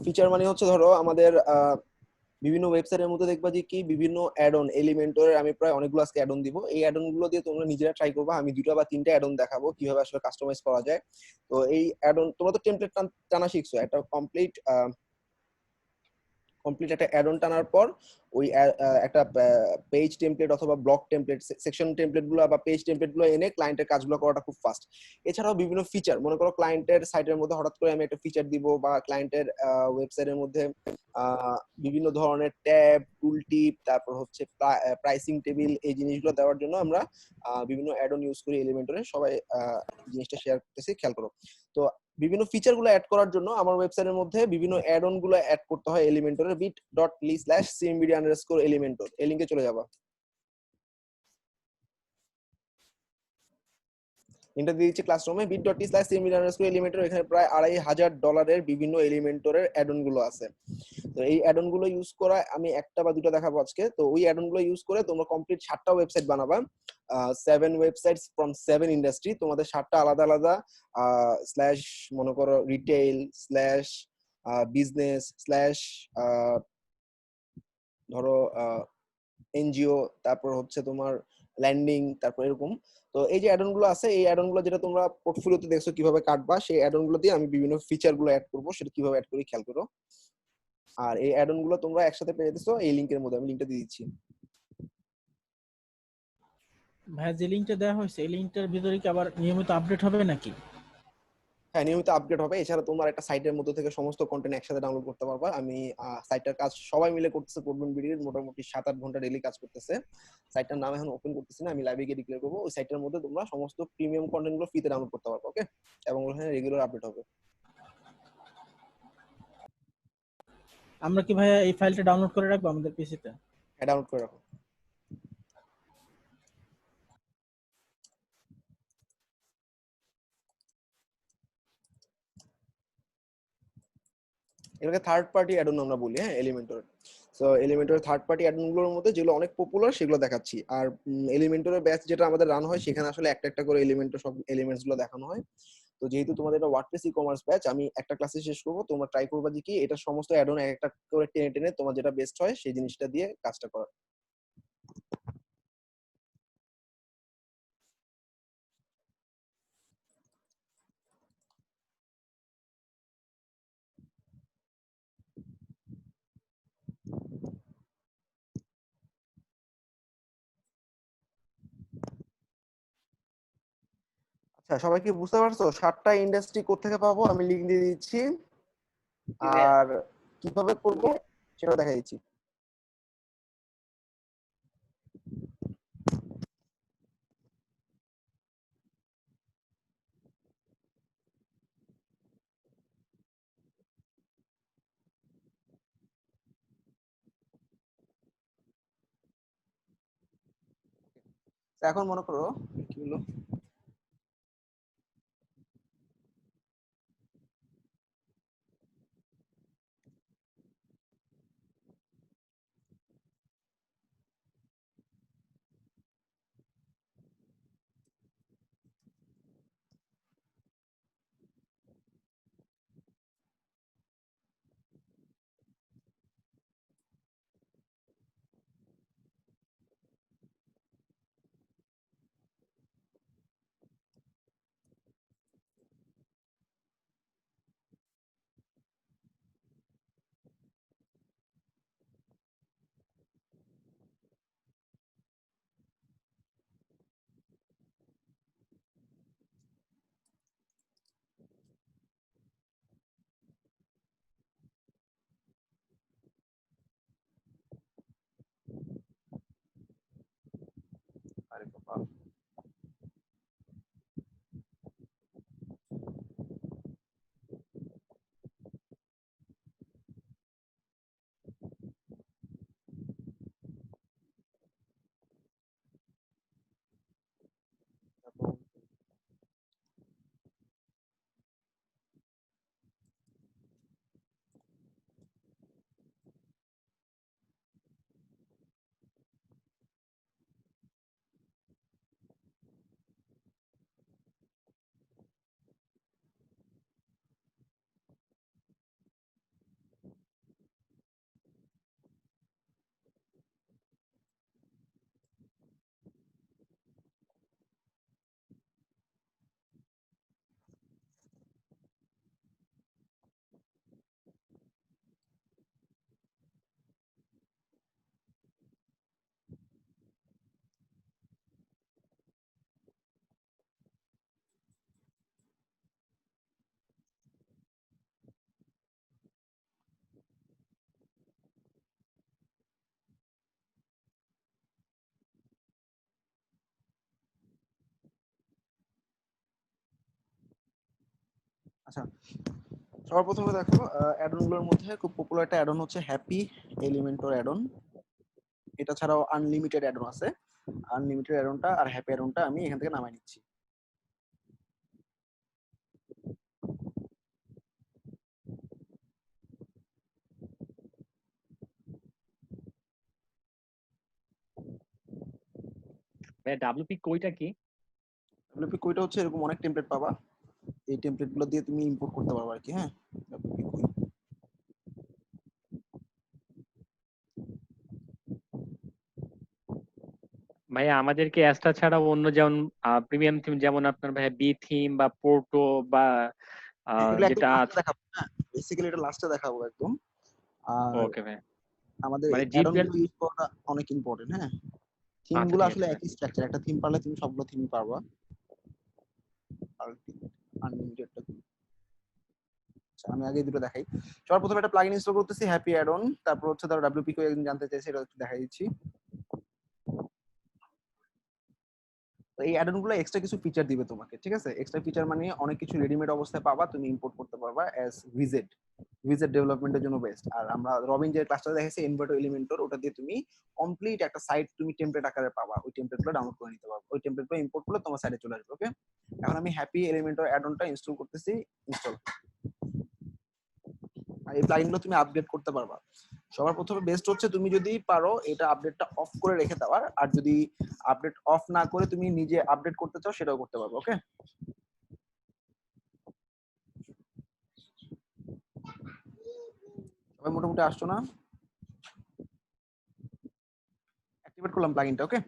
Feature মানে হচ্ছে ধরো আমাদের বিভিন্ন ওয়েবসাইটের মধ্যে দেখবা যে কি বিভিন্ন অ্যাড অন এলিমেন্টরের আমি প্রায় অনেকগুলো আজকে অ্যাড অন দিব। এই অ্যাড অন গুলো দিয়ে তোমরা নিজেরা ট্রাই করবা। আমি দুটো বা তিনটা অ্যাড অন দেখাবো কিভাবে আসলে কাস্টমাইজ করা যায়। তো এই অ্যাড অন তোমরা তো টেমপ্লেট টানা শিখছো, একটা কমপ্লিট একটা অ্যাড অন টানার পর ওই একটা পেজ টেমপ্লেট অথবা ব্লক টেমপ্লেট, সেকশন টেমপ্লেট গুলো বা পেজ টেমপ্লেট গুলো এনে ক্লায়েন্টের কাজগুলো করাটা খুব ফাস্ট। এছাড়াও বিভিন্ন ফিচার, মনে করো ক্লায়েন্টের সাইটের মধ্যে হঠাৎ করে আমি একটা ফিচার দিব, বা ক্লায়েন্টের ওয়েবসাইটের মধ্যে বিভিন্ন ধরনের ট্যাব, টুল টিপ, তারপর হচ্ছে প্রাইসিং টেবিল, এই জিনিসগুলো দেওয়ার জন্য আমরা বিভিন্ন অ্যাড অন ইউজ করি এলিমেন্টরে। সবাই জিনিসটা শেয়ার করতেছি, খেয়াল করো। তো বিভিন্ন ফিচার গুলো অ্যাড করার জন্য আমার ওয়েবসাইটের মধ্যে বিভিন্ন অ্যাড অন গুলো অ্যাড করতে হয় এলিমেন্টরের bit.ly/cmd_elementor, এই লিংকে চলে যাবা। লিংকটা দিয়ে দিচ্ছি ক্লাসরুমে, bit.ly/cmd_elementor। এখানে প্রায় $2500 বিভিন্ন এলিমেন্টরের অ্যাড অন গুলো আছে। তো এই অ্যাড অন গুলো ইউজ করা আমি একটা বা দুটো দেখাবো আজকে। তো ওই অ্যাড অন গুলো ইউজ করে তোমরা কমপ্লিট 7টা ওয়েবসাইট বানাবা, 7 ওয়েবসাইটস ফ্রম 7 ইন্ডাস্ট্রি। তোমাদের 7টা আলাদা আলাদা স্ল্যাশ, মনে করো রিটেইল স্ল্যাশ বিজনেস স্ল্যাশ ধরো এনজিও, তারপর হচ্ছে তোমার ল্যান্ডিং, তারপর এরকম। তো এই যে অ্যাডন গুলো আছে, এই অ্যাডন গুলো যেটা তোমরা পোর্টফোলিওতে দেখছো কিভাবে কাটবা, সেই অ্যাডন গুলো দিয়ে আমি বিভিন্ন ফিচার গুলো অ্যাড করবো। সেটা কিভাবে অ্যাড করি খেয়াল করো। আর এই অ্যাডন গুলো তোমরা একসাথে পেয়ে দিছো এই লিংকের মধ্যে, আমি লিংকটা দিয়ে দিচ্ছি। ভাইয়া যে লিঙ্কটা দেওয়া হয়েছে এই লিঙ্কটার ভিতরে কি আবার নিয়মিত আপডেট হবে নাকি? হ্যাঁ, নিয়মিত আপডেট হবে। এছাড়া তোমার একটা সাইটের মধ্যে থেকে সমস্ত কন্টেন্ট একসাথে ডাউনলোড করতে পারবা। আমি সাইটটার কাজ সবাই মিলে করতেছে, প্রবলেম বিডির মোটামুটি 7-8 ঘন্টা ডেইলি কাজ করতেছে। সাইটটার নাম এখন ওপেন করতেছি না, আমি লাইভে গিয়ে ডিক্লেয়ার করবো। ওই সাইটের মধ্যে তোমরা সমস্ত প্রিমিয়াম কন্টেন্ট গুলো ফ্রিতে ডাউনলোড করতে পারবে, ওকে? এবং ওখানে রেগুলার আপডেট হবে। আমরা কি ভাইয়া এই ফাইলটা ডাউনলোড করে রাখবো আমাদের পিসিতে? হ্যাঁ, ডাউনলোড করে রাখো। এটাকে থার্ড পার্টি অ্যাডন আমরা বলি, হ্যাঁ, এলিমেন্টর। সো এলিমেন্টরের থার্ড পার্টি অ্যাডন গুলোর মধ্যে যেগুলো অনেক পপুলার সেগুলো দেখাচ্ছি। আর এলিমেন্টরের ব্যাচ যেটা আমাদের রান হয় সেখানে আসলে একটা একটা করে এলিমেন্টর সব এলিমেন্টস গুলো দেখানো হয়। তো যেহেতু তোমাদের এটা ওয়ার্ডপ্রেস ই কমার্স ব্যাচ, আমি একটা ক্লাসে শেষ করবো, তোমরা ট্রাই করবা যে কি এটা সমস্ত অ্যাডন একটা করে টেনে টেনে তোমার যেটা বেস্ট হয় সেই জিনিসটা দিয়ে কাজটা করা। আচ্ছা, সবাই কি বুঝতে পারছো 7টা ইন্ডাস্ট্রি কোত্থেকে পাবো? আমি লিঙ্ক দিয়ে দিচ্ছি। আর কিভাবে করবো সেটা দেখা দিচ্ছি। তো এখন মনে করো কি হলো, আচ্ছা, সবার প্রথমে দেখো অ্যাডন গুলোর মধ্যে খুব পপুলার একটা অ্যাডন হচ্ছে হ্যাপি এলিমেন্টর অ্যাডন। এটা ছাড়াও আনলিমিটেড অ্যাডন আছে। আনলিমিটেড অ্যাডনটা আর হ্যাপি অ্যাডনটা আমি এখান থেকে নামাই নিচ্ছি। ভাই ডাব্লিউপি কইটা কি? ডব্লিউপি কইটা হচ্ছে এরকম অনেক টেমপ্লেট পাবা, এই টেমপ্লেট গুলো দিয়ে তুমি ইম্পোর্ট করতে পারবা আর কি। হ্যাঁ, ডব্লিউপি কই। ভাইয়া আমাদেরকে অ্যাস্টা ছাড়া অন্য যেমন প্রিমিয়াম থিম যেমন আপনার ভাইয়া বি থিম বা পোর্টো বা এগুলো একদম যেটা লাস্টে দেখাবো। হ্যাঁ, বেসিক্যালি এটা লাস্টে দেখাবো একদম। আর ওকে ভাই আমাদের মানে এই অ্যাডন জিপিএল। গুলো ইউজ করাটা অনেক ইম্পর্টেন্ট। হ্যাঁ, থিম আচ্ছা গুলো ঠিক আসলে আছে ভাই। একই স্ট্রাকচার, একটা থিম পারলে তুমি সবগুলো থিমই পারবা। আনলিমিটেডটা আমি আগে দুটো দেখাই। সবার প্রথমে একটা প্লাগইন ইনস্টল করতেছি হ্যাপি অ্যাডন, তারপর হচ্ছে তার ডব্লিউপি কো একদিন জানতে চাইছে, এটা একটু দেখাই দিচ্ছি। তো এই অ্যাডন গুলো এক্সট্রা কিছু ফিচার দিবে তোমাকে, ঠিক আছে? এক্সট্রা ফিচার মানে অনেক কিছু রেডিমেড অবস্থায় পাবা, তুমি ইম্পোর্ট করতে পারবা অ্যাজ উইজেট। উইজেট ডেভেলপমেন্টের জন্য বেস্ট। আর আমরা রবিন যে ক্লাসটা দেখেছি ইনভার্টো এলিমেন্টর, ওটা দিয়ে তুমি কমপ্লিট একটা সাইট তুমি টেমপ্লেট আকারে পাবা, ওই টেমপ্লেটগুলো ডাউনলোড করে নিতে পারবে, ওই টেমপ্লেটগুলো ইম্পোর্ট করলে তোমার সাইটে চলে আসবে। ওকে, এখন আমি হ্যাপি এলিমেন্টর অ্যাডনটা ইনস্টল করতেছি। ইনস্টল। আর এই প্লাগইনগুলো তুমি আপডেট করতে পারবা। সবার প্রথমে বেস্ট হচ্ছে তুমি যদি পারো এটা আপডেটটা অফ করে রেখে দেওয়ার, আর যদি আপডেট অফ না করে তুমি নিজে আপডেট করতে চাও সেটাও করতে পারবে। ওকে, সবাই মোটামুটি আসছো না? অ্যাক্টিভেট করলাম প্লাগইনটা। ওকে,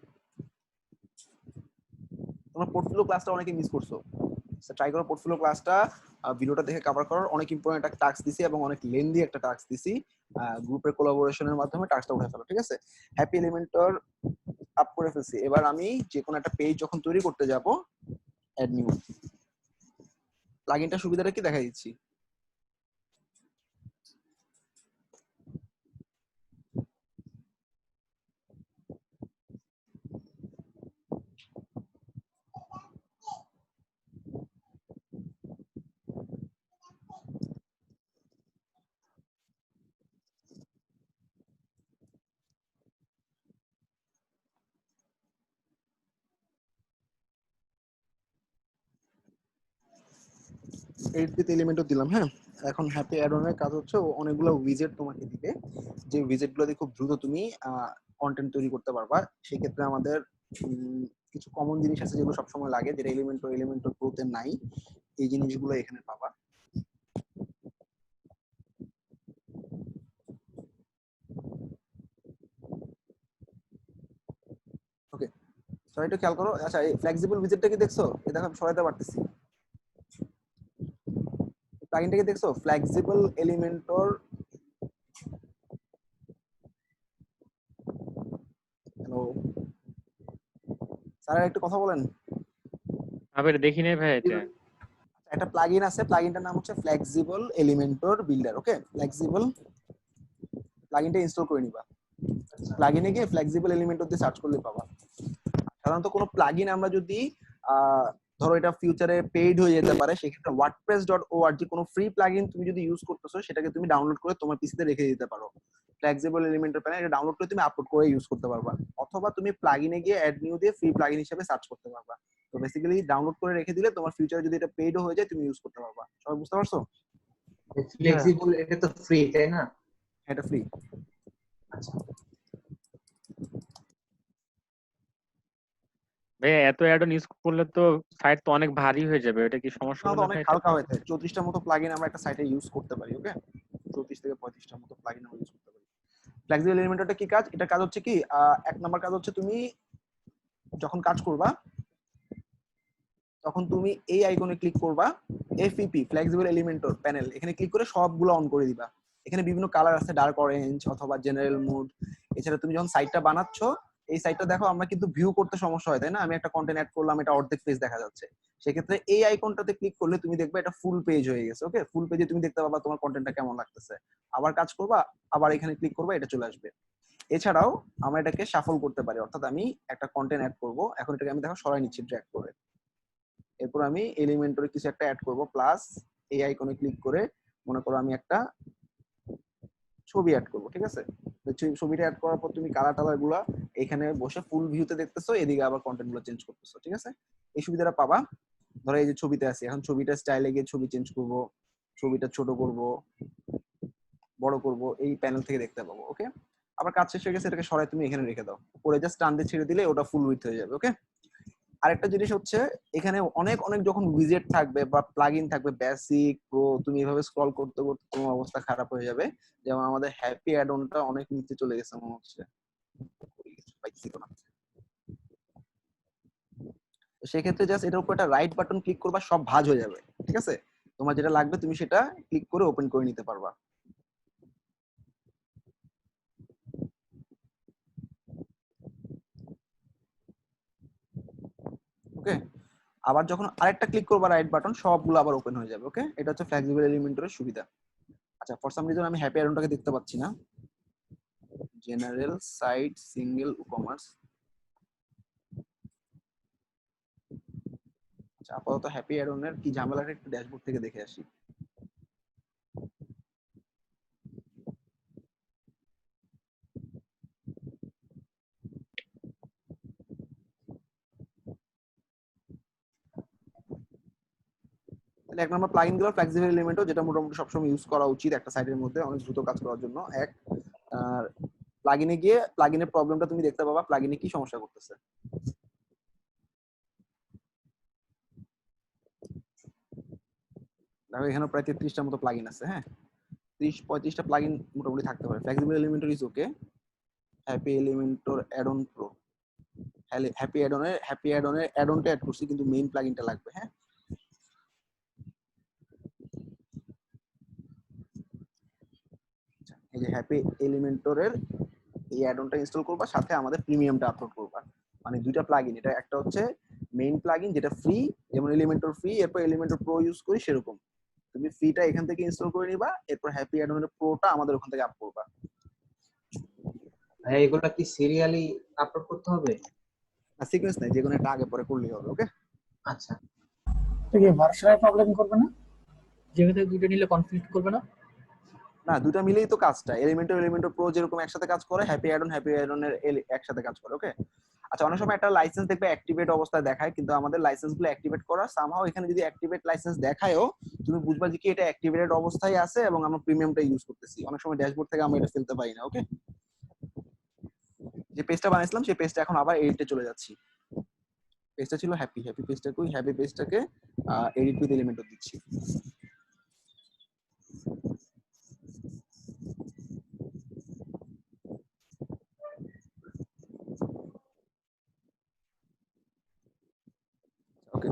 তোমরা পোর্টফোলিও ক্লাসটা অনেকে মিস করছো, ট্রাই করো পোর্টফোলিও ক্লাসটা ভিডিওটা দেখে কভার করার। অনেক ইম্পর্টেন্ট একটা টাস্ক দিছি এবং অনেক লেন্দি একটা টাস্ক দিছি, গ্রুপের কোলাবোরেশনের মাধ্যমে টাস্কটা উঠে ফেলো। ঠিক আছে, হ্যাপি এলিমেন্টর আপ করে ফেলছি। এবার আমি যে কোনো একটা পেজ যখন তৈরি করতে যাব, অ্যাড নিউ, প্লাগইনটা সুবিধাটা কি দেখা দিচ্ছি। এডিট এলিমেন্টও দিলাম। হ্যাঁ, এখন হ্যাপি অ্যাডনের কাজ হচ্ছে ও অনেকগুলো উইজেট তোমাকে দিবে, যে উইজেটগুলো দিয়ে খুব দ্রুত তুমি কন্টেন্ট তৈরি করতে পারবা। সেই ক্ষেত্রে আমাদের কিছু কমন জিনিস আছে যেগুলো সবসময় লাগে, যেটা এলিমেন্টর প্রোতে নাই, এই জিনিসগুলো এখানে পাবা। ওকে, সবাই একটু খেয়াল করো। আচ্ছা, এই ফ্লেক্সিবল উইজেটটা কি দেখছো? এই দেখো আমি সরাইতে পারতেছি, প্লাগইনটা কি দেখছো? Flexible Elementor. হ্যালো স্যার, একটু কথা বলেন। আমি এটা দেখি নাই ভাই এটা। একটা প্লাগইন আছে, প্লাগইনটার নাম হচ্ছে ফ্লেক্সিবল এলিমেন্টর বিল্ডার। ওকে, ফ্লেক্সিবল প্লাগইনটা ইনস্টল করে নিবা। প্লাগইনে গিয়ে ফ্লেক্সিবল এলিমেন্টর দিয়ে সার্চ করলে পাবা। সাধারণত কোনো প্লাগইন আমরা যদি ধরো এটা ফিউচারে পেইড হয়ে যেতে পারে, সেক্ষেত্রে wordpress.org কোনো ফ্রি প্লাগইন তুমি যদি ইউজ করতেছো, সেটাকে তুমি ডাউনলোড করে তোমার পিসিতে রেখে দিতে পারো। ফ্লেক্সিবল এলিমেন্টর প্যানেল এটা ডাউনলোড করে তুমি আপলোড করে ইউজ করতে পারবা, অথবা তুমি প্লাগইনে গিয়ে অ্যাড নিউ দিয়ে ফ্রি প্লাগইন হিসেবে সার্চ করতে পারবা। তো বেসিক্যালি ডাউনলোড করে রেখে দিলে তোমার ফিউচারে যদি এটা পেইডও হয়ে যায় তুমি ইউজ করতে পারবা। সবাই বুঝতে পারছো? ফ্লেক্সিবল এটা তো ফ্রি তাই না? এটা ফ্রি। আচ্ছা, ভাইয়া এত অ্যাড অন ইউজ করলে তো সাইট তো অনেক ভারী হয়ে যাবে, এটা কি সমস্যা হবে সাধারণত না অনেক ভাই হালকা এটাতে? হয়ে থাকে। 34টা মতো প্লাগইন আমরা একটা সাইটে ইউজ করতে পারি। ওকে, 34 থেকে 35টা মতো প্লাগইন আমরা ইউজ করতে পারি। ফ্লেক্সিবল এলিমেন্টরটা কি কাজ? এটা কাজ হচ্ছে কি, এক নাম্বার কাজ হচ্ছে তুমি যখন কাজ করবা তখন তুমি এই আইকনে ক্লিক করবা, এফইপি ফ্লেক্সিবল এলিমেন্টর প্যানেল, এখানে ক্লিক করে সবগুলো অন করে দিবা। এখানে বিভিন্ন কালার আছে, ডার্ক অরেঞ্জ অথবা জেনারেল মুড। এছাড়া তুমি যখন সাইটটা বানাচ্ছ, এই সাইটটা দেখো আমরা কিন্তু ভিউ করতে সমস্যা হয়, তাই না? আমি একটা কন্টেন্ট অ্যাড করলাম, এটা অর্ধেক পেজ দেখা যাচ্ছে। সেক্ষেত্রে এই আইকনটাতে ক্লিক করলে তুমি দেখবে এটা ফুল পেজ হয়ে গেছে। ওকে, ফুল পেজে তুমি দেখতে পাবা তোমার কন্টেন্টটা কেমন লাগতেছে। আবার কাজ করবা, আবার এখানে ক্লিক করবা, এটা চলে আসবে। এছাড়াও আমরা এটাকে শাফল করতে পারি, অর্থাৎ আমি একটা কন্টেন্ট অ্যাড করব, এখন এটাকে আমি দেখো সরাই নিচ্ছি ড্র্যাগ করে। এরপর আমি এলিমেন্টরে কিছু একটা অ্যাড করব, প্লাস এই আইকনে ক্লিক করে মনে করো আমি একটা ছবি অ্যাড করবো, ঠিক আছে? ছবিটা অ্যাড করার পর তুমি কালার টালার গুলা এখানে বসে ফুল ভিউতে দেখতেছো, এদিকে আবার কন্টেন্ট গুলো চেঞ্জ করতেছো, ঠিক আছে? এই সুবিধাটা পাবা। ধরো এই যে ছবিতে আছি, এখন ছবিটা স্টাইলে গিয়ে ছবি চেঞ্জ করব, ছবিটা ছোট করব, বড় করব, এই প্যানেল থেকে দেখতে পাবো। ওকে, আবার কাজ শেষ হয়ে গেছে, এটাকে সরাই তুমি এখানে রেখে দাও, পরে জাস্ট টান দিয়ে ছেড়ে দিলে ওটা ফুল উইডথ হয়ে যাবে। ওকে, আরেকটা জিনিস হচ্ছে এখানে অনেক অনেক যখন উইজেট থাকবে বা প্লাগইন থাকবে বেসিক প্রো, তুমি এভাবে স্ক্রল করতে করতে তোমার অবস্থা খারাপ হয়ে যাবে। যেমন আমাদের হ্যাপি অ্যাড অনটা অনেক নিচে চলে গেছে মনে হচ্ছে, পাইছি না। তো সেক্ষেত্রে জাস্ট এটার উপর একটা রাইট বাটন ক্লিক করবা, সব ভাঁজ হয়ে যাবে, ঠিক আছে? তোমার যেটা লাগবে তুমি সেটা ক্লিক করে ওপেন করে নিতে পারবা। ওকে, আবার যখন আরেকটা ক্লিক করবা রাইট বাটন, সবগুলো আবার ওপেন হয়ে যাবে। ওকে, এটা হচ্ছে ফ্লেক্সিবল এলিমেন্টরের সুবিধা। আচ্ছা, ফর সাম রিজন আমি হ্যাপি অ্যাডনটাকে দেখতে পাচ্ছি না। General site single commerce. আচ্ছা, আপাতত হ্যাপি অ্যাডনের কি ঝামেলাটা একটু ড্যাশবোর্ড থেকে দেখে আসি। তাহলে এক নম্বর প্লাগইন গুলো ফ্লেক্সিবল এলিমেন্টও, যেটা মোটামুটি সবসময় ইউজ করা উচিত একটা সাইটের মধ্যে অনেক দ্রুত কাজ করার জন্য। এক, আর প্লাগইনে গিয়ে প্লাগইনের প্রবলেমটা তুমি দেখতে পাবা, প্লাগইনে কি সমস্যা করতেছে। দেখো এখানে প্রায় 33টার মতো প্লাগইন আছে। হ্যাঁ, 30-35টা প্লাগইন মোটামুটি থাকতে পারে। Flexible Elementor is okay. Happy Elementor add on pro, happy অ্যাডনের অ্যাড অনটা অ্যাড করছি, কিন্তু মেইন প্লাগইনটা লাগবে। হ্যাঁ, এই যে হ্যাপি এলিমেন্টরের এই অ্যাড অনটা ইনস্টল করবা, সাথে আমাদের প্রিমিয়ামটা আপলোড করবা। মানে দুইটা প্লাগইন, এটা একটা হচ্ছে মেইন প্লাগইন যেটা ফ্রি, যেমন এলিমেন্টর ফ্রি, এরপর এলিমেন্টর প্রো ইউজ করি সেরকম তুমি ফ্রিটা এখান থেকে ইনস্টল করে নিবা, এরপর হ্যাপি অ্যাড অনের প্রোটা আমাদের ওখান থেকে আপ করবা। ভাই এগুলা কি সিরিয়ালি আপলোড করতে হবে? আর সিকোয়েন্স নাই, যে কোনো একটা আগে পরে করলেই হবে। ওকে, আচ্ছা, তো কি ভার্সনের প্রবলেম করবে না? যেহেতু দুটো নিলে কনফ্লিক্ট করবে না? না, দুটা মিলেই তো কাজটা, এলিমেন্টর প্রো যেরকম একসাথে কাজ করে, হ্যাপি অ্যাড অনের একসাথে কাজ করে। ওকে, আচ্ছা, অনেক সময় একটা লাইসেন্স দেখবে অ্যাক্টিভেট অবস্থায় দেখায়, কিন্তু আমাদের লাইসেন্স গুলো অ্যাক্টিভেট করা সামহাও, এখানে যদি অ্যাক্টিভেট লাইসেন্স দেখায়ও তুমি বুঝবা যে কি এটা অ্যাক্টিভেটেড অবস্থায় আছে এবং আমরা প্রিমিয়ামটা ইউজ করতেছি। অনেক সময় ড্যাশবোর্ড থেকে আমরা এটা ফেলতে পারি না। ওকে, যে পেজটা বানাইছিলাম সেই পেজটা এখন আবার এডিটে চলে যাচ্ছি। পেজটা ছিল হ্যাপি, পেজটাকে ওই হ্যাপি পেজটাকে এডিট উইথ এলিমেন্টর দিচ্ছি। ওকে,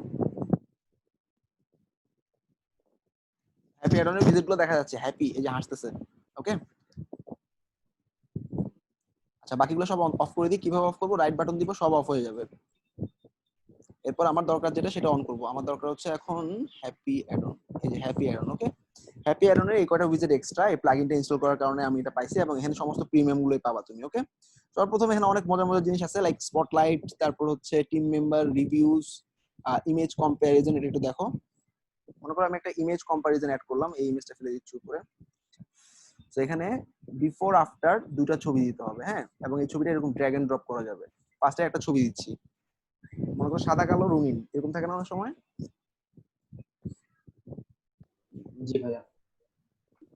হ্যাপি অ্যাডনের ভিজিট গুলো দেখা যাচ্ছে, হ্যাপি এই যে হাসতেছে। ওকে, আচ্ছা, বাকিগুলো সব অফ করে দিই। কিভাবে অফ করবো? রাইট বাটন দিব, সব অফ হয়ে যাবে। এরপর আমার দরকার যেটা সেটা অন করব। আমার দরকার হচ্ছে এখন হ্যাপি অ্যাডন। এই যে হ্যাপি অ্যাডন। ওকে, হ্যাপি অ্যাডনের এই কয়টা উইজেট এক্সট্রা, এই প্লাগইনটা ইনস্টল করার কারণে আমি এটা পাইছি, এবং এখানে সমস্ত প্রিমিয়াম গুলোই পাবা তুমি। ওকে, সর্বপ্রথম এখানে অনেক মজার মজার জিনিস আছে, লাইক স্পটলাইট, তারপর হচ্ছে team member reviews, image comparison. এটা একটু দেখো, মনে করো আমি একটা ইমেজ কম্প্যারিজন অ্যাড করলাম, এই ইমেজটা ফেলে দিচ্ছি উপরে। তো এখানে বিফোর আফটার দুটো ছবি দিতে হবে। হ্যাঁ, এবং এই ছবিটা এরকম ড্র্যাগ এন্ড ড্রপ করা যাবে। ফার্স্টে একটা ছবি দিচ্ছি, মনে করো সাদা কালো রঙিন, এরকম থাকে না অনেক সময়? জি ভাইয়া।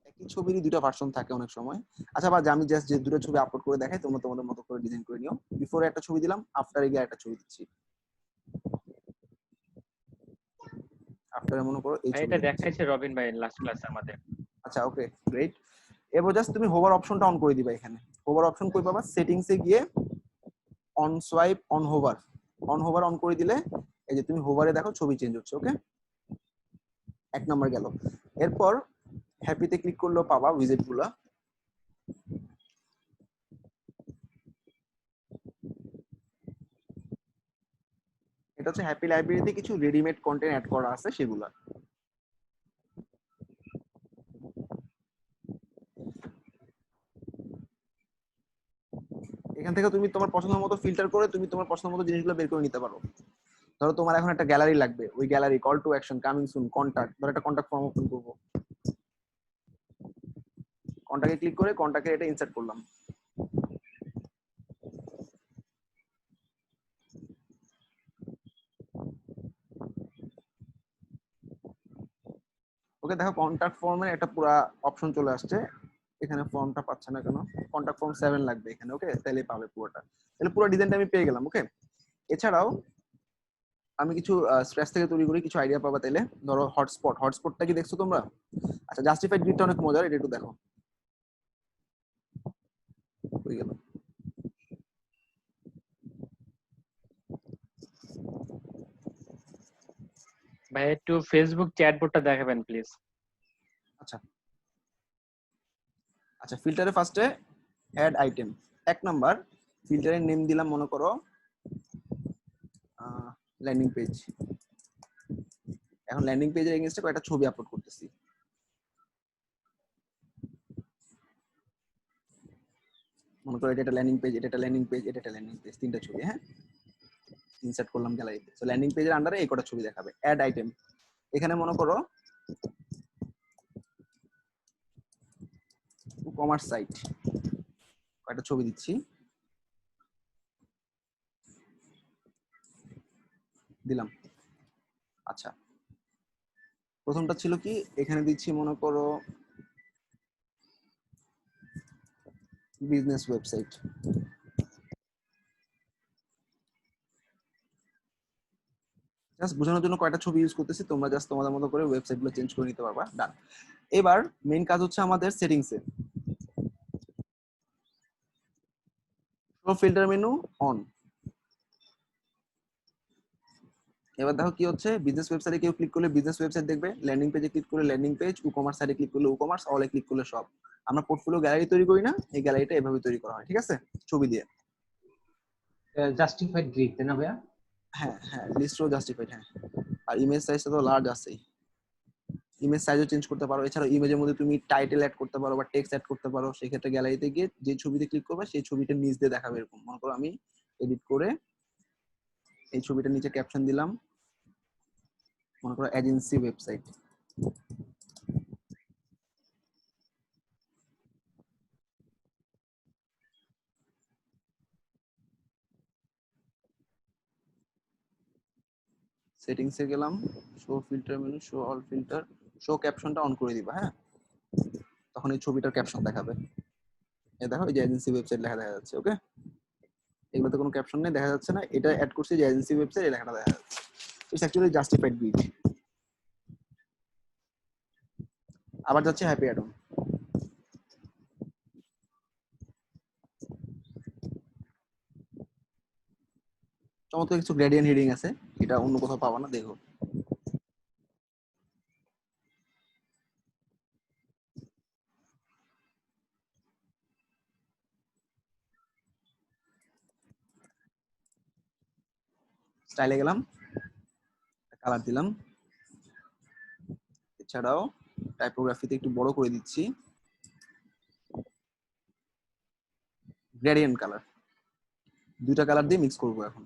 একই ছবিরই দুটো ভার্সন থাকে অনেক সময়। আচ্ছা, বা আমি জাস্ট যে দুটো ছবি আপলোড করে দেখাই, তোমরা তোমাদের মতো করে ডিজাইন করে নিও। বিফোরে একটা ছবি দিলাম, আফটারে গিয়ে একটা ছবি দিচ্ছি। আফটারে মনে করো এই ভাই ছবি এটা দিচ্ছি। দেখাইছে রবিন ভাই লাস্ট ক্লাসে আমাদের। আচ্ছা, ওকে, গ্রেট। এবার জাস্ট তুমি হোভার অপশনটা অন করে দিবা। এখানে হোভার অপশন কই পাবা? সেটিংসে গিয়ে on swipe on hover on করে দিলে এই যে তুমি হোভারে দেখো ছবি চেঞ্জ হচ্ছে। ওকে, এক নাম্বার গেল। এরপর হ্যাপিতে ক্লিক করলেও পাবা উইজেট গুলা। এটা হচ্ছে হ্যাপি লাইব্রেরিতে কিছু রেডিমেড কন্টেন্ট অ্যাড করা আছে সেগুলা। এখান থেকে তুমি তোমার পছন্দ মতো ফিল্টার করে তুমি তোমার পছন্দ মতো জিনিসগুলো বের করে নিতে পারো। ধরো তোমার এখন একটা গ্যালারি লাগবে, ওই gallery call to action coming soon contact, ধরো একটা কন্টাক্ট ফর্ম ওপেন করবো, কন্টাক্টে ক্লিক করে কন্টাক্টে এটা ইনসার্ট করলাম। ওকে দেখো কন্টাক্ট ফর্মে একটা পুরো অপশন চলে আসছে, এখানে ফর্মটা পাচ্ছে না কেন, কন্টাক্ট ফর্ম 7 লাগবে এখানে। ওকে তাহলে পাবে পুরোটা, তাহলে পুরো ডিজাইনটা আমি পেয়ে গেলাম। ওকে এছাড়াও আমি কিছু স্ক্র্যাচ থেকে তৈরি করি, কিছু আইডিয়া পাবা তাইলে। ধরো হটস্পটটা কি দেখছো তোমরা? আচ্ছা জাস্টিফাইড গ্রিডটা অনেক মজার, এটা একটু দেখো। হয়ে গেল। ভাই একটু ফেসবুক চ্যাটবোর্ডটা দেখাবেন প্লিজ। আচ্ছা আচ্ছা ফিল্টারে ফার্স্টে অ্যাড আইটেম, 1 নাম্বার ফিল্টারের নেম দিলাম মনে করো ল্যান্ডিং পেজ। এখন ল্যান্ডিং পেজের এগেইনস্টে কয়েকটা ছবি আপলোড করতেছি। মনে করো এটা একটা ল্যান্ডিং পেজ, এটা একটা ল্যান্ডিং পেজ, এটা একটা ল্যান্ডিং পেজ, তিনটা ছবি। হ্যাঁ ইনসার্ট করলাম গ্যালারিতে। সো ল্যান্ডিং পেজের আন্ডারে এই কটা ছবি দেখাবে। অ্যাড আইটেম, এখানে মনে করো কমার্স সাইট, কয়েকটা ছবি দিচ্ছি, দিলাম। আচ্ছা প্রথমটা ছিল কি, এখানে দিচ্ছি মনে করো বিজনেস ওয়েবসাইট। জাস্ট বোঝানোর জন্য কয়টা ছবি ইউজ করতেছি, তোমরা জাস্ট তোমাদের মতো করে ওয়েবসাইট গুলো চেঞ্জ করে নিতে পারবা। ডান। এবার মেইন কাজ হচ্ছে আমাদের সেটিংসে, শো ফিল্টার মেনু অন। এবার দেখো কি হচ্ছে, বিজনেস ওয়েবসাইটে কেউ ক্লিক করলে বিজনেস ওয়েবসাইট দেখবে, ল্যান্ডিং পেজে ক্লিক করলে ল্যান্ডিং পেজ, ই-কমার্স সাইটে ক্লিক করলে ই-কমার্স, অলে ক্লিক করলে সব। আমরা পোর্টফোলিও গ্যালারি তৈরি করি না, এই গ্যালারিটা এভাবে তৈরি করা হয়। ঠিক আছে ছবি দিয়ে। জাস্টিফাইড গ্রিড তাই না ভাইয়া? হ্যাঁ হ্যাঁ লিস্ট রো জাস্টিফাইড। হ্যাঁ আর ইমেজ সাইজটা তো লার্জ আছেই, ইমেজ সাইজও চেঞ্জ করতে পারো। এছাড়াও ইমেজের মধ্যে তুমি টাইটেল অ্যাড করতে পারো বা টেক্সট অ্যাড করতে পারো। সেই ক্ষেত্রে গ্যালারিতে গিয়ে যে ছবিতে ক্লিক করবে সেই ছবিটা নিচ দিয়ে দেখাবে এরকম। মনে করো আমি এডিট করে এই ছবিটার নিচে ক্যাপশন দিলাম, মনে করো এজেন্সি ওয়েবসাইট। সেটিংসে গেলাম, show filter menu, show all filter, show ক্যাপশনটা অন করে দিবা। হ্যাঁ তখন এই ছবিটার ক্যাপশন দেখাবে। এই দেখো এই যে এজেন্সি ওয়েবসাইট লেখা দেখা যাচ্ছে। ওকে এগুলোতে কোনো ক্যাপশন নেই, দেখা যাচ্ছে না। এটা অ্যাড করছি যে এজেন্সি ওয়েবসাইট, এই লেখাটা দেখা যাচ্ছে। It's actually justified grid. আবার যাচ্ছে হ্যাপি অ্যাড অন। চমৎকার কিছু গ্রেডিয়েন্ট হেডিং আছে, এটা অন্য কোথাও পাবা না, দেখো। স্টাইলে গেলাম, কালার দিলাম। এছাড়াও টাইপোগ্রাফিতে একটু বড় করে দিচ্ছি, গ্রেডিয়েন্ট কালার, দুইটা কালার দিয়ে মিক্স করবো এখন।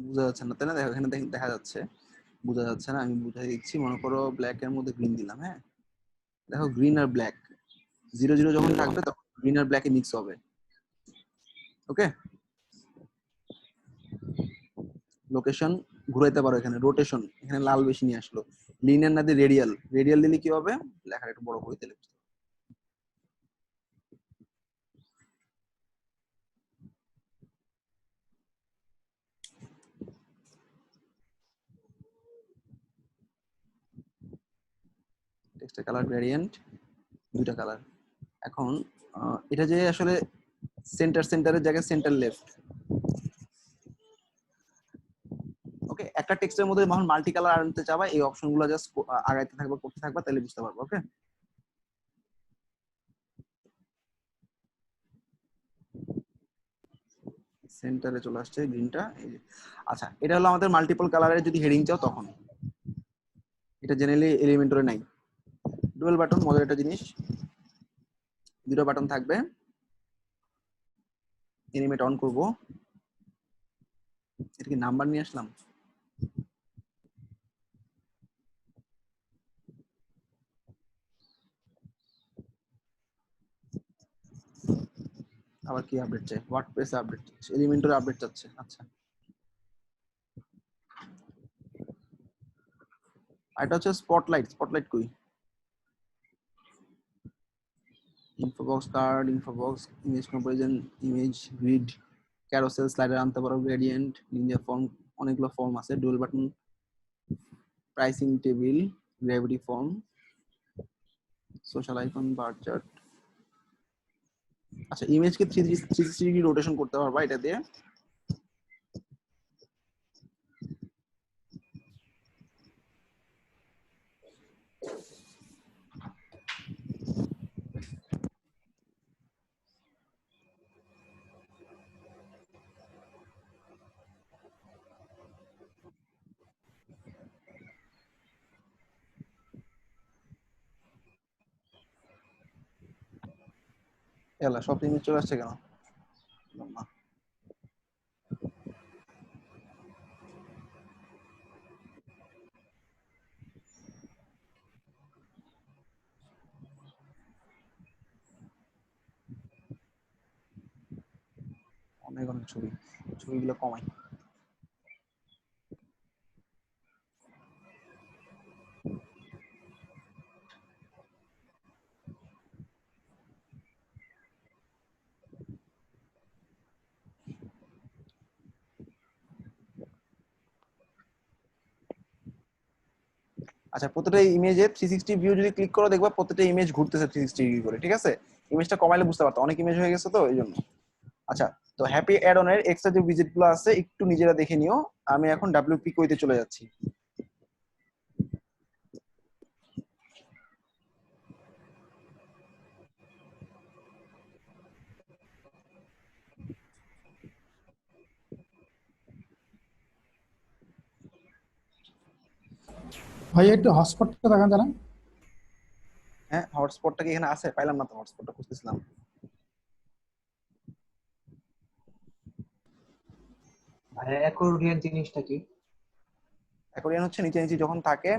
বোঝা যাচ্ছে না তাই না? দেখো এখানে দেখা যাচ্ছে, বোঝা যাচ্ছে না, আমি বুঝাই দিচ্ছি। মনে করো ব্ল্যাক এর মধ্যে গ্রিন দিলাম। হ্যাঁ দেখো গ্রিন আর ব্ল্যাক 0 0 যখন থাকবে তখন গ্রিন আর ব্ল্যাকে মিক্স হবে। ওকে লোকেশন ঘুরাইতে পারো, এখানে রোটেশন, এখানে লাল বেশি নিয়ে আসলো। লিনিয়ার না দিয়ে রেডিয়াল, রেডিয়াল দিলে কি হবে, লেখাটা একটু বড় করে দিলে। টেক্সটের কালার গ্রেডিয়েন্ট, দুইটা কালার। এখন এটা যে আসলে সেন্টারের জায়গায় সেন্টার লেফট। ওকে একটা টেক্সটের মধ্যে যখন মাল্টি কালার আনতে চাবা, এই অপশনগুলো জাস্ট আগাইতে থাকবা, করতে থাকবা, তাহলে বুঝতে পারবে। ওকে সেন্টারে চলে আসছে গ্রিনটা, এই যে। আচ্ছা এটা হলো আমাদের মাল্টিপল কালারের যদি হেডিং চাও তখন, এটা জেনারেলি এলিমেন্টরে নাই। ডুয়াল বাটন মজার একটা জিনিস, দুটো বাটন থাকবে। এনিমেট অন করব, এটা কি নাম্বার নিয়ে আসলাম? আবার কি আপডেট চাই? ওয়ার্ডপ্রেস আপডেট চাচ্ছে, এলিমেন্টর আপডেট চাচ্ছে। আচ্ছা, আর এটা হচ্ছে স্পটলাইট। স্পটলাইট কই? Infobox card, infobox, image comparison, image grid, carousel, slider আনতে পারো, গ্রেডিয়েন্ট, নিনজা ফর্ম, অনেকগুলো ফর্ম আছে। Dual button, pricing table, gravity form, social icon, bar chart. আচ্ছা, ইমেজকে 360 ডিগ্রি রোটেশন করতে পারবা এটা দিয়ে। এলা সব ইমেজ চলে আসছে কেন? না, অনেক অনেক ছবি, ছবিগুলো কমাই। আচ্ছা, প্রত্যেকটা ইমেজে 360 ভিউ যদি ক্লিক করো দেখবা প্রত্যেকটা ইমেজ ঘুরতেছে 360 ডিগ্রি করে, ঠিক আছে? ইমেজটা কমাইলে বুঝতে পারতো, অনেক ইমেজ হয়ে গেছে তো এই জন্য। আচ্ছা, তো হ্যাপি অ্যাড অনের এক্সট্রা যে উইজেট গুলো আছে একটু নিজেরা দেখে নিও। আমি এখন ডাব্লিউপি কইতে চলে যাচ্ছি। ভাই একটু হটস্পটটা দেখান জানা। হ্যাঁ, হটস্পটটা কি এখানে আছে? পাইলাম না তো, হটস্পটটা খুঁজতেছিলাম। ভাইয়া অ্যাকর্ডিয়ন জিনিসটা কি? অ্যাকর্ডিয়ন হচ্ছে নিচে নিচে যখন থাকে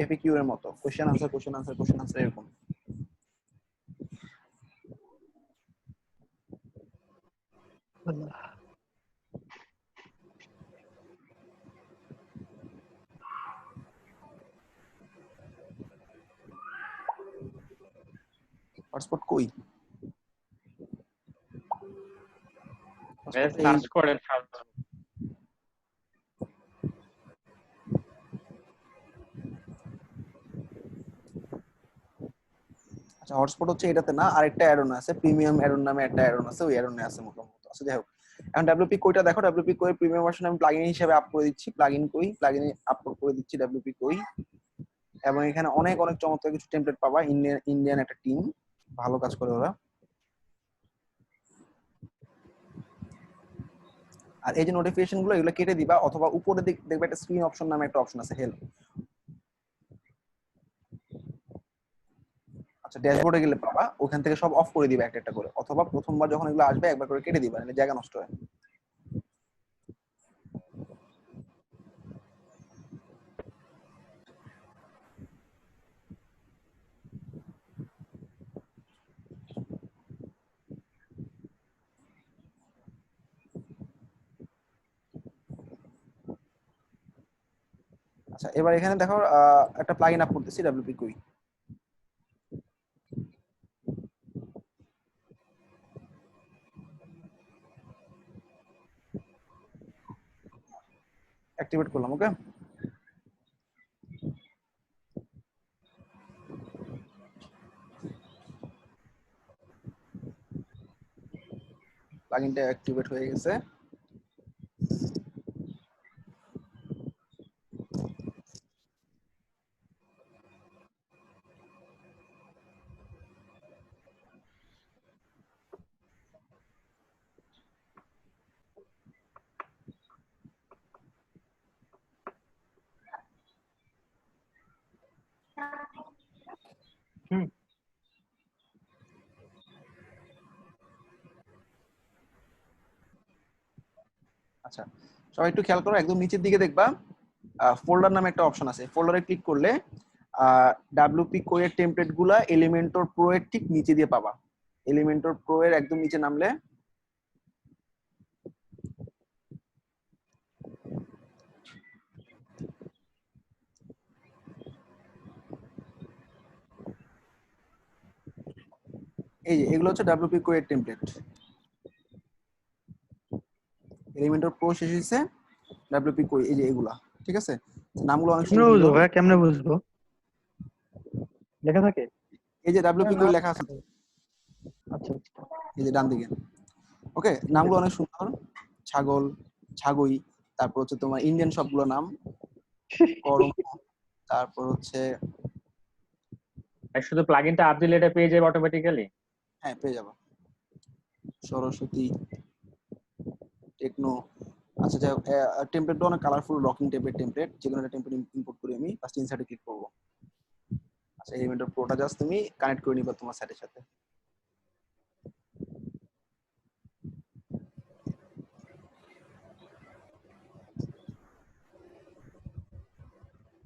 এফএকিউ এর মতো, question answer question answer question answer এরকম। হটস্পট কই? হটস্পট এই। সার্চ করেন সার্চ। আচ্ছা, হটস্পট হচ্ছে এটাতে না, আরেকটা অ্যাডন আছে, প্রিমিয়াম অ্যাডন নামে একটা অ্যাডন আছে, ওই অ্যাডনে আছে মোটামুটি। আচ্ছা, যাই হোক, এখন ডাব্লিউপি কইটা দেখো। ডাব্লিউপি কই প্রিমিয়াম ভার্সন আমি প্লাগইন হিসেবে আপ করে দিচ্ছি। প্লাগইন কই, প্লাগইনে আপলোড করে দিচ্ছি ডাব্লিউপি কই। এবং এখানে অনেক অনেক চমৎকার কিছু টেমপ্লেট পাবা। ইন্ডিয়ান ইন্ডিয়ান একটা টিম, ভালো কাজ করে ওরা। আর এই যে নোটিফিকেশন গুলো, এগুলো কেটে দিবা, অথবা উপরে দেখবে একটা স্ক্রিন অপশন নামে একটা অপশন আছে, হেল্প। আচ্ছা, ড্যাশবোর্ডে গেলে পাবা, ওখান থেকে সব অফ করে দিবা একটা একটা করে, অথবা প্রথমবার যখন এগুলো আসবে একবার করে কেটে দিবা, নাহলে জায়গা নষ্ট হয়। আচ্ছা, এবার এখানে দেখো একটা প্লাগইন আপ করতেছি, ডাব্লিউপি কুই। অ্যাক্টিভেট করলাম, ওকে। প্লাগইনটা অ্যাক্টিভেট হয়ে গেছে। আচ্ছা, সবাই একটু খেয়াল করো, একদম নিচের দিকে দেখবা ফোল্ডার নামে একটা অপশন আছে। ফোল্ডারে ক্লিক করলে ডাব্লিউপি কোয়ের টেমপ্লেট গুলা এলিমেন্টর প্রো এর ঠিক নিচে দিয়ে পাবা। এলিমেন্টর প্রো এর একদম নিচে নামলে এই যে এগুলো হচ্ছে ডাব্লিউপি কোয়ের টেমপ্লেট। এলিমেন্টর প্রো শেষ হয়েছে, ডাব্লিউপি কোই এই যে এগুলা, ঠিক আছে? নামগুলো অনেক কেমনে বুঝবো সুন্দর। ভাই, কেমনে বুঝবো? লেখা থাকে? এই যে ডাব্লিউপি কোই লেখা আছে, আচ্ছা আচ্ছা। এই যে ডান দিকে। ওকে, নামগুলো অনেক সুন্দর, ছাগল, ছাগই, তারপর হচ্ছে তোমার ইন্ডিয়ান সবগুলো নাম, করম, তারপর হচ্ছে আর শুধু প্লাগইনটা আপ দিলে এটা পেয়ে যাবে অটোমেটিক্যালি? হ্যাঁ পেয়ে যাবো, সরস্বতী, টেকনো। আচ্ছা যাই হোক, টেমপ্লেটটা অনেক কালারফুল, রকিং টাইপের টেমপ্লেট। যে কোনো একটা টেমপ্লেট ইম্পোর্ট করি আমি, ফার্স্ট ইনসার্টে ক্লিক করবো। আচ্ছা, এলিমেন্টর প্রোটা জাস্ট তুমি কানেক্ট করে নিবা তোমার সাইটের সাথে।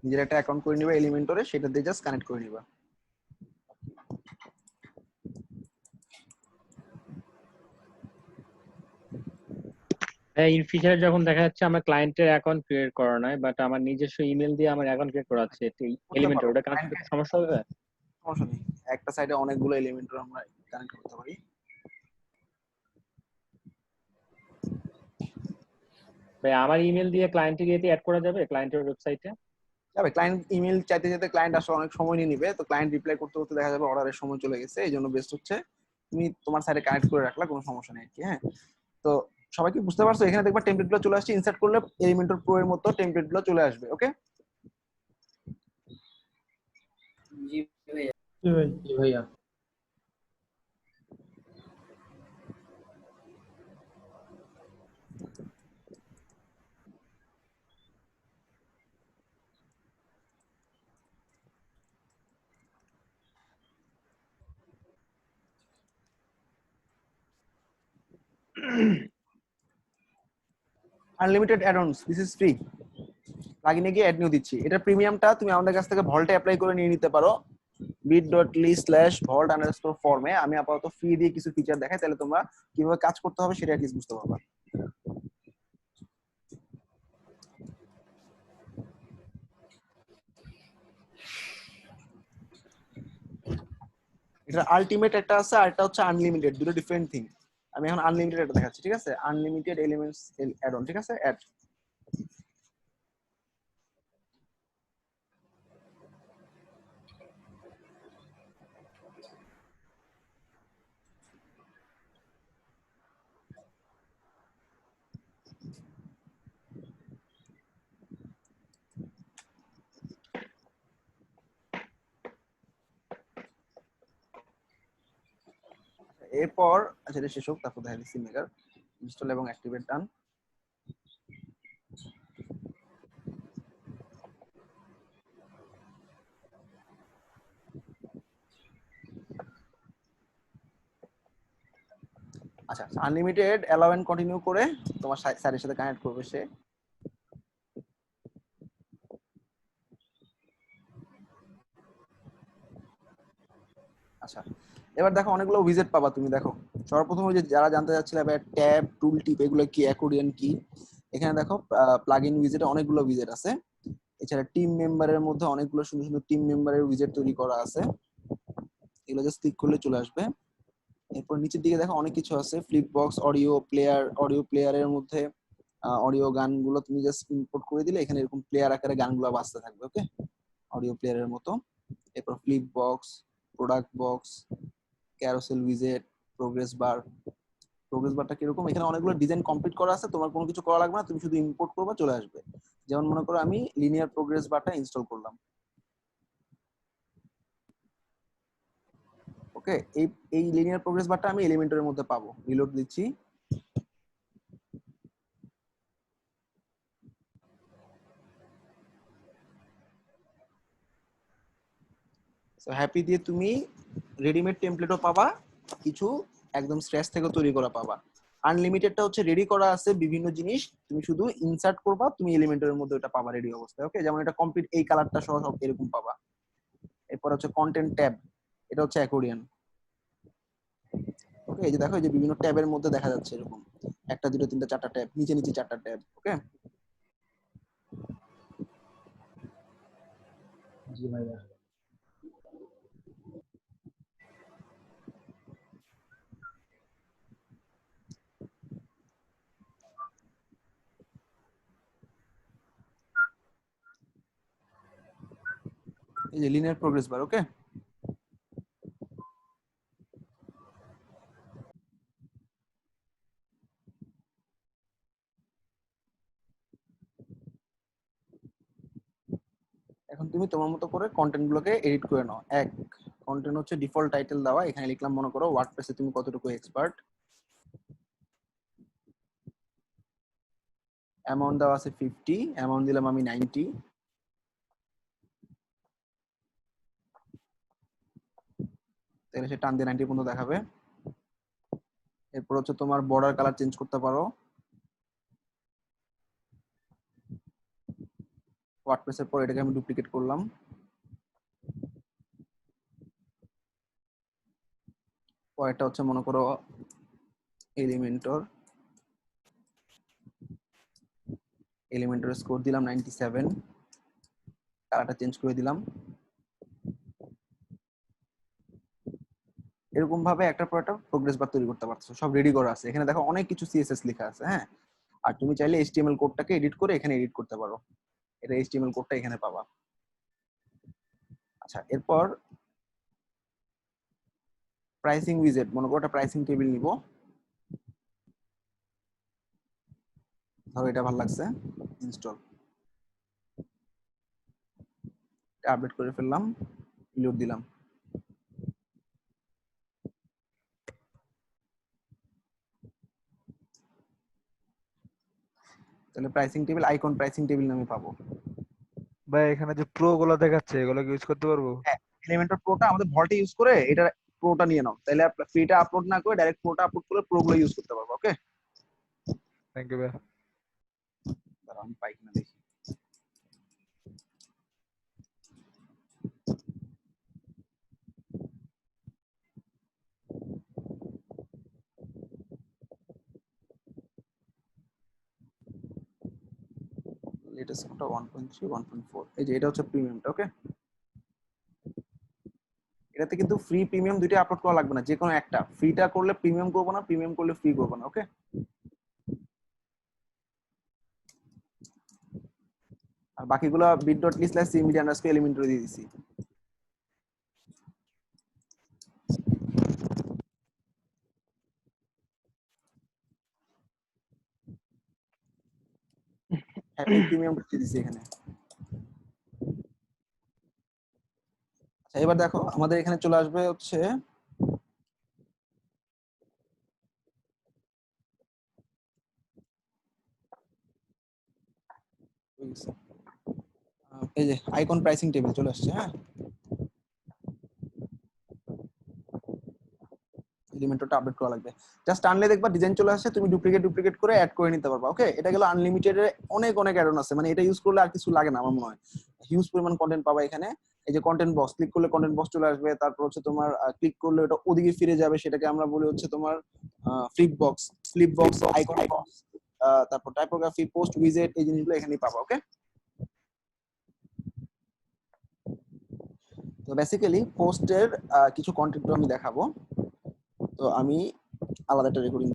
নিজের একটা অ্যাকাউন্ট করে নিবা এলিমেন্টরে, সেটা দিয়ে জাস্ট কানেক্ট করে নিবা। হ্যাঁ, ইন ফিচারে যখন দেখা যাচ্ছে আমার ক্লায়েন্টের অ্যাকাউন্ট ক্রিয়েট করা নাই, বাট আমার নিজস্ব ইমেল দিয়ে আমার অ্যাকাউন্ট ক্রিয়েট করা আছে এলিমেন্টর, ওটা কানেক্ট করতে সমস্যা হবে? সমস্যা নেই, একটা সাইডে অনেকগুলো এলিমেন্টর আমরা কানেক্ট করতে পারি। ভাই আমার ইমেল দিয়ে ক্লায়েন্টের ইয়েতে অ্যাড করা যাবে, ক্লায়েন্টের ওয়েবসাইটে? যাবে, ক্লায়েন্ট ইমেল চাইতে চাইতে ক্লায়েন্ট আসলে অনেক সময় নিয়ে নিবে, তো ক্লায়েন্ট রিপ্লাই করতে করতে দেখা যাবে অর্ডারের সময় চলে গেছে। এই জন্য বেস্ট হচ্ছে তুমি তোমার সাইডে কানেক্ট করে রাখলা, কোনো সমস্যা নেই আর কি। হ্যাঁ, তো সবাই কি বুঝতে পারছো? এখানে দেখবা টেমপ্লেট গুলো চলে আসছে, ইনসার্ট করলে এলিমেন্টর প্রো এর মতো টেমপ্লেট গুলো চলে আসবে। ওকে, জি ভাই। ভাইয়া। Unlimited addons, this is free. প্লাগইনে গিয়ে অ্যাড নিউ দিচ্ছি। এটা প্রিমিয়ামটা তুমি আমাদের কাছ থেকে ভল্টে অ্যাপ্লাই করে নিয়ে নিতে পারো, bit.ly/vault_form এ। আমি আপাতত ফ্রি দিয়ে কিছু ফিচার দেখাই, তাহলে তোমরা কিভাবে কাজ করতে হবে সেটা অ্যাটলিস্ট বুঝতে পারবা। এটা আলটিমেট একটা আছে, আর একটা হচ্ছে আনলিমিটেড, দুটো ডিফারেন্ট থিং। আমি এখন আনলিমিটেড এটা দেখাচ্ছি, ঠিক আছে? আনলিমিটেড এলিমেন্টস অ্যাড অন, ঠিক আছে? অ্যাড। এরপর আচ্ছা এটা শেষ হোক, তারপর দেখা দিচ্ছি মেগার ইনস্টল এবং অ্যাক্টিভেট ডান। আচ্ছা, আনলিমিটেড অ্যালাউ এন্ড কন্টিনিউ করে তোমার সাইটের সাথে কানেক্ট করবে সে। আচ্ছা, এবার দেখো অনেকগুলো উইজেট পাবা তুমি। দেখো সর্বপ্রথম ওই যে যারা জানতে চাচ্ছিলে ট্যাব, টুল টিপ, এগুলো কি, অ্যাকর্ডিয়ন কি, এখানে দেখো প্লাগইন উইজেটে অনেকগুলো উইজেট আছে। এছাড়া টিম মেম্বারের মধ্যে অনেকগুলো সুন্দর সুন্দর টিম মেম্বারের উইজেট তৈরি করা আছে, এগুলো জাস্ট ক্লিক করলে চলে আসবে। এরপর নিচের দিকে দেখো অনেক কিছু আছে, flip box, audio player, audio প্লেয়ারের মধ্যে অডিও গানগুলো তুমি জাস্ট ইম্পোর্ট করে দিলে এখানে এরকম প্লেয়ার আকারে গানগুলো বাজতে থাকবে। ওকে, অডিও প্লেয়ারের মতো। এরপর flip box, product box, carousel উইজেট, প্রোগ্রেস বার। প্রোগ্রেস বারটা কিরকম, এখানে অনেকগুলো ডিজাইন কমপ্লিট করা আছে, তোমার কোনো কিছু করা লাগবে না, তুমি শুধু ইম্পোর্ট করবা, চলে আসবে। যেমন মনে করো আমি লিনিয়ার প্রোগ্রেস বারটা ইনস্টল করলাম। ওকে, এই লিনিয়ার প্রোগ্রেস বারটা আমি এলিমেন্টরের মধ্যে পাবো। রিলোড দিচ্ছি। সো হ্যাপি দিয়ে তুমি রেডিমেড টেমপ্লেটও পাবা, কিছু একদম স্ক্র্যাচ থেকে তৈরি করা পাবা। আনলিমিটেডটা হচ্ছে রেডি করা আছে বিভিন্ন জিনিস, তুমি শুধু ইনসার্ট করবা, তুমি এলিমেন্টের মধ্যে ওটা পাবা রেডি অবস্থায়। ওকে, যেমন এটা কমপ্লিট এই কালারটা সহ সব এরকম পাবা। এরপর হচ্ছে কন্টেন্ট ট্যাব, এটা হচ্ছে অ্যাকর্ডিয়ন। ওকে, এই যে দেখো, এই যে বিভিন্ন ট্যাবের মধ্যে দেখা যাচ্ছে এরকম 1 2 3 4 ট্যাব, নিচে নিচে 4টা ট্যাব। ওকে, জি ভাইয়া। এই যে লিনিয়ার প্রোগ্রেস বার। ওকে, এখন তুমি তোমার মতো করে কন্টেন্ট গুলোকে এডিট করে নাও। এক, কন্টেন্ট হচ্ছে ডিফল্ট টাইটেল দেওয়া, এখানে লিখলাম মনে করো ওয়ার্ডপ্রেসে তুমি কতটুকু এক্সপার্ট। অ্যামাউন্ট দেওয়া আছে 50, অ্যামাউন্ট দিলাম আমি 90। তাহলে সে টান দিয়ে 90 পর্যন্ত দেখাবে। এরপর হচ্ছে তোমার বর্ডার কালার চেঞ্জ করতে পারো। ওয়ার্ডপ্রেসের পর এটাকে আমি ডুপ্লিকেট করলাম। পরেরটা হচ্ছে মনে করো এলিমেন্টর, এলিমেন্টর স্কোর দিলাম 97, কালারটা চেঞ্জ করে দিলাম। এরকম ভাবে একটার পর একটা প্রোগ্রেস বার তৈরি করতে পারছো, সব রেডি করা আছে। এখানে দেখো অনেক কিছু সিএসএস লেখা আছে। হ্যাঁ, আর তুমি চাইলে এইচটিএমএল কোডটাকে এডিট করে এখানে এডিট করতে পারো। এটা এইচটিএমএল কোডটা এখানে পাবা। আচ্ছা, এরপর প্রাইসিং উইজেট, মনে করো একটা প্রাইসিং টেবিল নিব। ধরো এটা ভালো লাগছে, ইনস্টল, আপডেট করে ফেললাম, লোড দিলাম। তাহলে pricing table icon pricing table নামে পাবো। ভাই এখানে যে প্রো গুলো দেখাচ্ছে এগুলো ইউজ করতে পারবো? হ্যাঁ, এলিমেন্টর প্রোটা আমাদের ভল্টে ইউজ করে এটা প্রোটা নিয়ে নাও, তাহলে ফ্রিটা আপলোড না করে ডাইরেক্ট প্রোটা আপলোড করে প্রো গুলো ইউজ করতে পারবো। ওকে, থ্যাংক ইউ ভাই। দাঁড়াও আমি পাই কিনা দেখি। লেটেস্ট কোডটা 1.3 1.4, এই যে এটা হচ্ছে প্রিমিয়ামটা। ওকে, এটাতে কিন্তু ফ্রি প্রিমিয়াম দুইটা আপলোড করা লাগবে না, যে কোনো একটা। ফ্রিটা করলে প্রিমিয়াম করবো না, প্রিমিয়াম করলে ফ্রি করবো না। ওকে, আর বাকিগুলো bit.ly/cmedia_elementor দিয়ে দিছি। হ্যাপি প্রিমিয়াম দিয়ে দিছি এখানে। আচ্ছা, এবার দেখো আমাদের এখানে চলে আসবে হচ্ছে এই যে আইকন প্রাইসিং টেবিল চলে আসছে। হ্যাঁ, এলিমেন্টরটা আপডেট করা লাগবে। জাস্ট আনলে দেখবা ডিজাইন চলে আসছে, তুমি ডুপ্লিকেট করে অ্যাড করে নিতে পারবা। ওকে, এটা গেল আনলিমিটেড এর অনেক অ্যাড অন আছে, মানে এটা ইউজ করলে আর কিছু লাগে না আমার মনে হয়। হিউজ পরিমাণ কন্টেন্ট পাবা এখানে। এই যে কন্টেন্ট বক্স, ক্লিক করলে কন্টেন্ট বক্স চলে আসবে। তারপর হচ্ছে তোমার ক্লিক করলে ওটা ওদিকে ফিরে যাবে, সেটাকে আমরা বলি হচ্ছে তোমার ফ্লিপ বক্স, আইকন বক্স, তারপর টাইপোগ্রাফি, পোস্ট উইজেট, এই জিনিসগুলো এখানেই পাবা। ওকে, তো বেসিক্যালি পোস্টের কিছু কন্টেন্ট আমি দেখাবো। তো আমি আলাদা একটা রেকর্ডিং